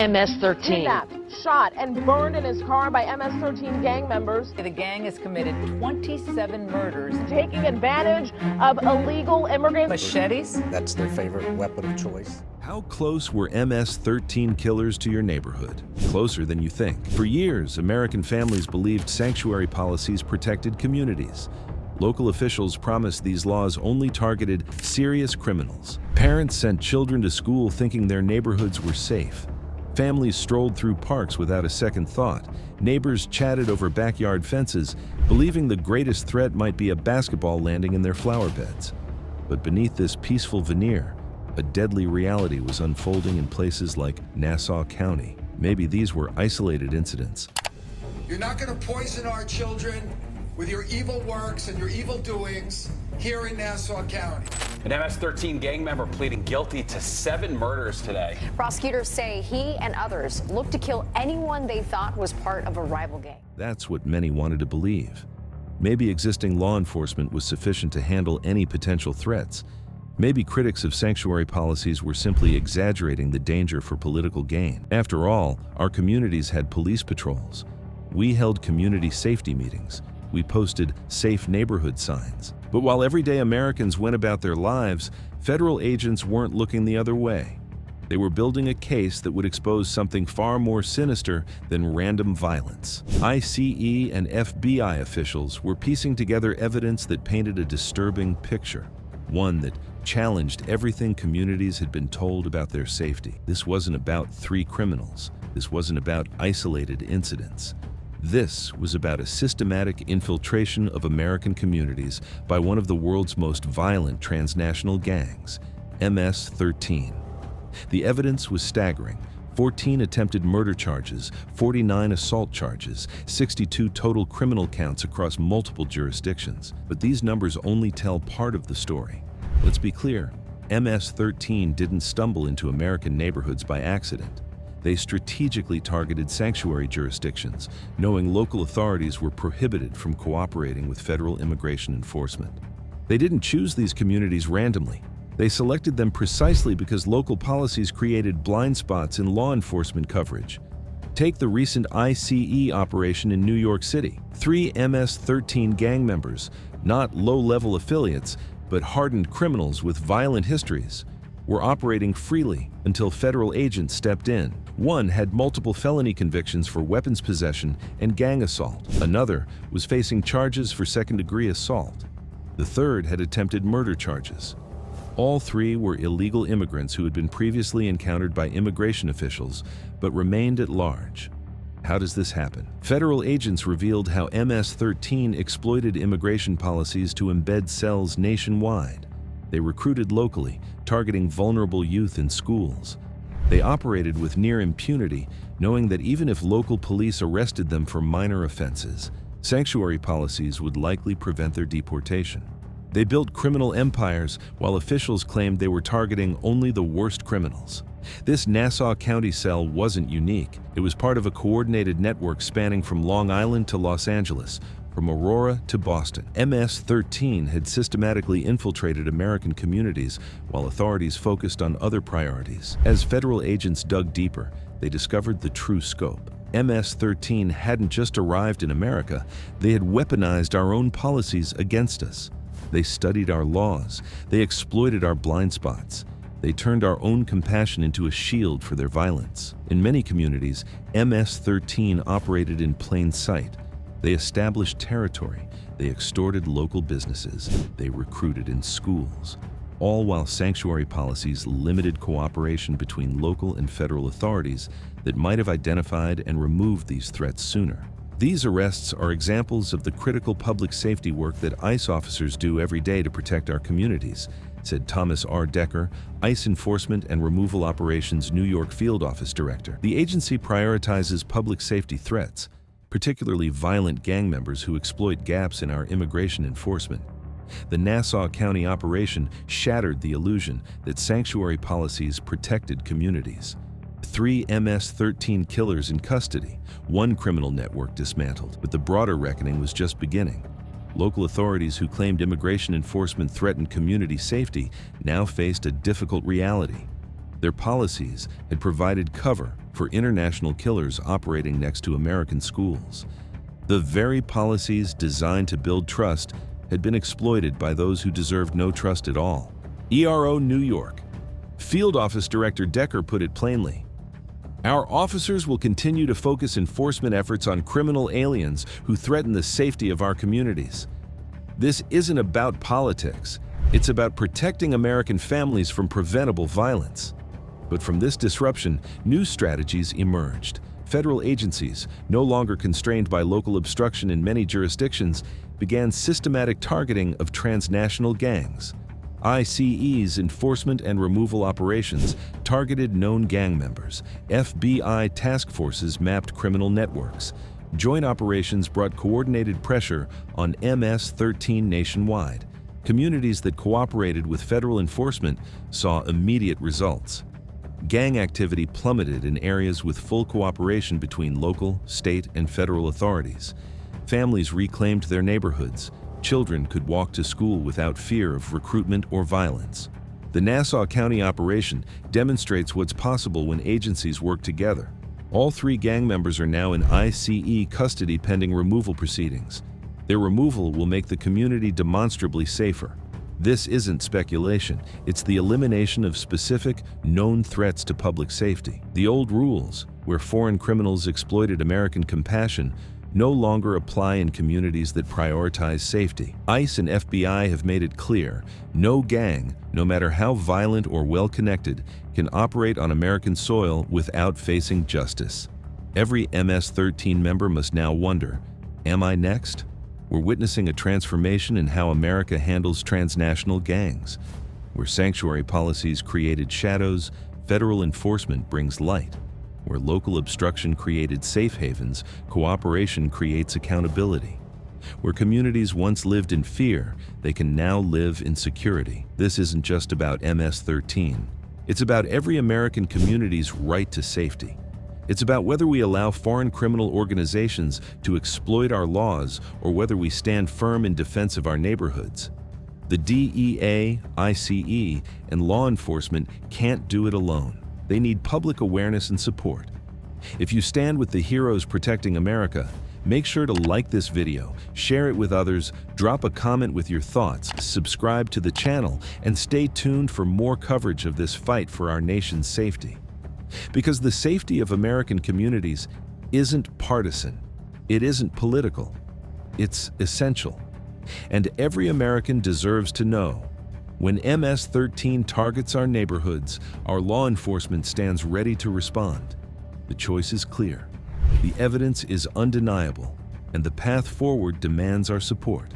MS-13. Kidnapped, shot, and burned in his car by MS-13 gang members. The gang has committed 27 murders. Taking advantage of illegal immigrants. Machetes? That's their favorite weapon of choice. How close were MS-13 killers to your neighborhood? Closer than you think. For years, American families believed sanctuary policies protected communities. Local officials promised these laws only targeted serious criminals. Parents sent children to school thinking their neighborhoods were safe. Families strolled through parks without a second thought. Neighbors chatted over backyard fences, believing the greatest threat might be a basketball landing in their flower beds. But beneath this peaceful veneer, a deadly reality was unfolding in places like Nassau County. Maybe these were isolated incidents. You're not going to poison our children with your evil works and your evil doings here in Nassau County. An MS-13 gang member pleading guilty to 7 murders today. Prosecutors say he and others looked to kill anyone they thought was part of a rival gang. That's what many wanted to believe. Maybe existing law enforcement was sufficient to handle any potential threats. Maybe critics of sanctuary policies were simply exaggerating the danger for political gain. After all, our communities had police patrols. We held community safety meetings. We posted safe neighborhood signs. But while everyday Americans went about their lives, federal agents weren't looking the other way. They were building a case that would expose something far more sinister than random violence. ICE and FBI officials were piecing together evidence that painted a disturbing picture, one that challenged everything communities had been told about their safety. This wasn't about 3 criminals. This wasn't about isolated incidents. This was about a systematic infiltration of American communities by one of the world's most violent transnational gangs, MS-13. The evidence was staggering. 14 attempted murder charges, 49 assault charges, 62 total criminal counts across multiple jurisdictions. But these numbers only tell part of the story. Let's be clear, MS-13 didn't stumble into American neighborhoods by accident. They strategically targeted sanctuary jurisdictions, knowing local authorities were prohibited from cooperating with federal immigration enforcement. They didn't choose these communities randomly. They selected them precisely because local policies created blind spots in law enforcement coverage. Take the recent ICE operation in New York City. 3 MS-13 gang members, not low-level affiliates, but hardened criminals with violent histories, were operating freely until federal agents stepped in. One had multiple felony convictions for weapons possession and gang assault. Another was facing charges for second-degree assault. The third had attempted murder charges. All 3 were illegal immigrants who had been previously encountered by immigration officials but remained at large. How does this happen? Federal agents revealed how MS-13 exploited immigration policies to embed cells nationwide. They recruited locally, targeting vulnerable youth in schools. They operated with near impunity, knowing that even if local police arrested them for minor offenses, sanctuary policies would likely prevent their deportation. They built criminal empires while officials claimed they were targeting only the worst criminals. This Nassau County cell wasn't unique. It was part of a coordinated network spanning from Long Island to Los Angeles, from Aurora to Boston. MS-13 had systematically infiltrated American communities while authorities focused on other priorities. As federal agents dug deeper, they discovered the true scope. MS-13 hadn't just arrived in America, they had weaponized our own policies against us. They studied our laws, they exploited our blind spots. They turned our own compassion into a shield for their violence. In many communities, MS-13 operated in plain sight. They established territory, they extorted local businesses, they recruited in schools, all while sanctuary policies limited cooperation between local and federal authorities that might have identified and removed these threats sooner. These arrests are examples of the critical public safety work that ICE officers do every day to protect our communities, said Thomas R. Decker, ICE Enforcement and Removal Operations New York Field Office Director. The agency prioritizes public safety threats, particularly violent gang members who exploit gaps in our immigration enforcement. The Nassau County operation shattered the illusion that sanctuary policies protected communities. 3 MS-13 killers in custody, 1 criminal network dismantled, but the broader reckoning was just beginning. Local authorities who claimed immigration enforcement threatened community safety now faced a difficult reality. Their policies had provided cover for international killers operating next to American schools. The very policies designed to build trust had been exploited by those who deserved no trust at all. ERO New York. Field Office Director Decker put it plainly. Our officers will continue to focus enforcement efforts on criminal aliens who threaten the safety of our communities. This isn't about politics. It's about protecting American families from preventable violence. But from this disruption, new strategies emerged. Federal agencies, no longer constrained by local obstruction in many jurisdictions, began systematic targeting of transnational gangs. ICE's enforcement and removal operations targeted known gang members. FBI task forces mapped criminal networks. Joint operations brought coordinated pressure on MS-13 nationwide. Communities that cooperated with federal enforcement saw immediate results. Gang activity plummeted in areas with full cooperation between local, state, and federal authorities. Families reclaimed their neighborhoods. Children could walk to school without fear of recruitment or violence. The Nassau County operation demonstrates what's possible when agencies work together. All 3 gang members are now in ICE custody pending removal proceedings. Their removal will make the community demonstrably safer. This isn't speculation, it's the elimination of specific, known threats to public safety. The old rules, where foreign criminals exploited American compassion, no longer apply in communities that prioritize safety. ICE and FBI have made it clear, no gang, no matter how violent or well-connected, can operate on American soil without facing justice. Every MS-13 member must now wonder, am I next? We're witnessing a transformation in how America handles transnational gangs. Where sanctuary policies created shadows, federal enforcement brings light. Where local obstruction created safe havens, cooperation creates accountability. Where communities once lived in fear, they can now live in security. This isn't just about MS-13. It's about every American community's right to safety. It's about whether we allow foreign criminal organizations to exploit our laws or whether we stand firm in defense of our neighborhoods. The DEA, ICE, and law enforcement can't do it alone. They need public awareness and support. If you stand with the heroes protecting America, make sure to like this video, share it with others, drop a comment with your thoughts, subscribe to the channel, and stay tuned for more coverage of this fight for our nation's safety. Because the safety of American communities isn't partisan, it isn't political, it's essential. And every American deserves to know, when MS-13 targets our neighborhoods, our law enforcement stands ready to respond. The choice is clear, the evidence is undeniable, and the path forward demands our support.